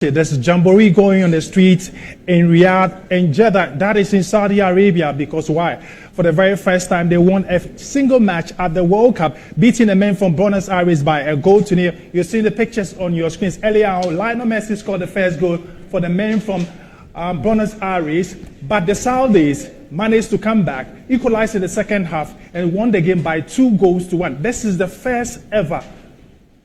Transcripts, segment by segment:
There's a jamboree going on the streets in Riyadh and Jeddah. That is in Saudi Arabia because why? For the very first time, they won a single match at the World Cup, beating the men from Buenos Aires by a goal to nil. You're seeing the pictures on your screens. Earlier, Lionel Messi scored the first goal for the men from Buenos Aires, but the Saudis managed to come back, equalized in the second half, and won the game by 2-1. This is the first ever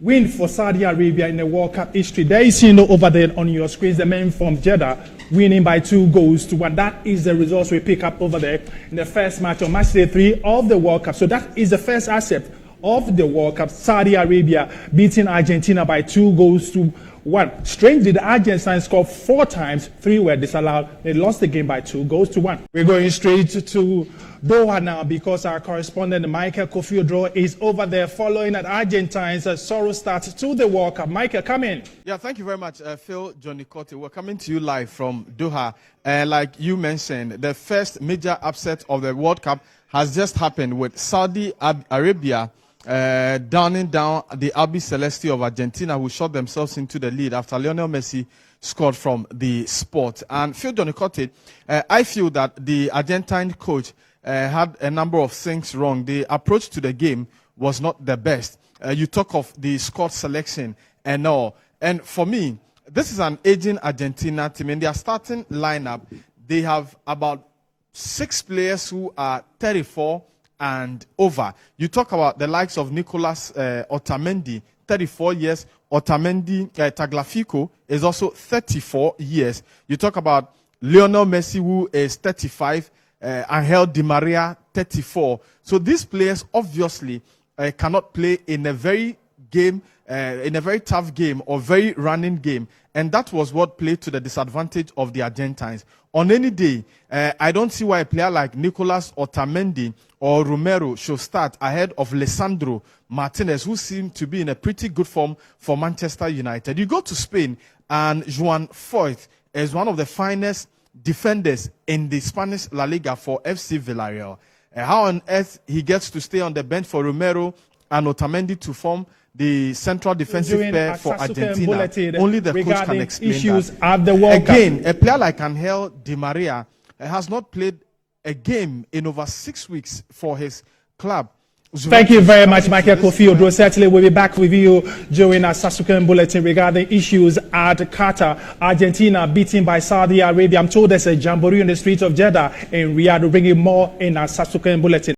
win for Saudi Arabia in the World Cup history. There you see over there on your screens the men from Jeddah winning by 2-1. That is the results we pick up over there in the first match on match day 3 of the World Cup. So that is the first aspect of the World Cup. Saudi Arabia beating Argentina by 2-1. Strangely, the Argentines scored 4 times, 3 were disallowed. They lost the game by 2-1. We're going straight to Doha now because our correspondent Michael Kofi is over there following at Argentines' sorrow start to the World Cup. Michael, come in. Yeah, thank you very much, Phil, Johnny Cote. We're coming to you live from Doha. Like you mentioned, the first major upset of the World Cup has just happened with Saudi Arabia downing down the Albi Celeste of Argentina, who shot themselves into the lead after Lionel Messi scored from the spot. And Phil, Johnny Cote, I feel that the Argentine coach had a number of things wrong. The approach to the game was not the best. You talk of the squad selection and all. And for me, this is an aging Argentina team. In their starting lineup, they have about 6 players who are 34 and over. You talk about the likes of Nicolas Otamendi, 34 years. Otamendi Tagliafico is also 34 years. You talk about Lionel Messi, who is 35. Angel Di Maria, 34. So these players obviously cannot play in a very tough game or very running game. And that was what played to the disadvantage of the Argentines. On any day, I don't see why a player like Nicolas Otamendi or Romero should start ahead of Lisandro Martinez, who seemed to be in a pretty good form for Manchester United. You go to Spain, and Joan Foyth is one of the finest defenders in the Spanish La Liga for FC Villarreal. How on earth he gets to stay on the bench for Romero and Otamendi to form the central defensive pair for Argentina? Only the coach can explain issues that. At the World Again, Cup. A player like Angel Di Maria has not played a game in over 6 weeks for his club. Thank you very much, Michael Kofi. Certainly, we'll be back with you during our subsequent bulletin regarding issues at Qatar. Argentina beaten by Saudi Arabia. I'm told there's a jamboree on the streets of Jeddah in Riyadh. We'll bring you more in our subsequent bulletin.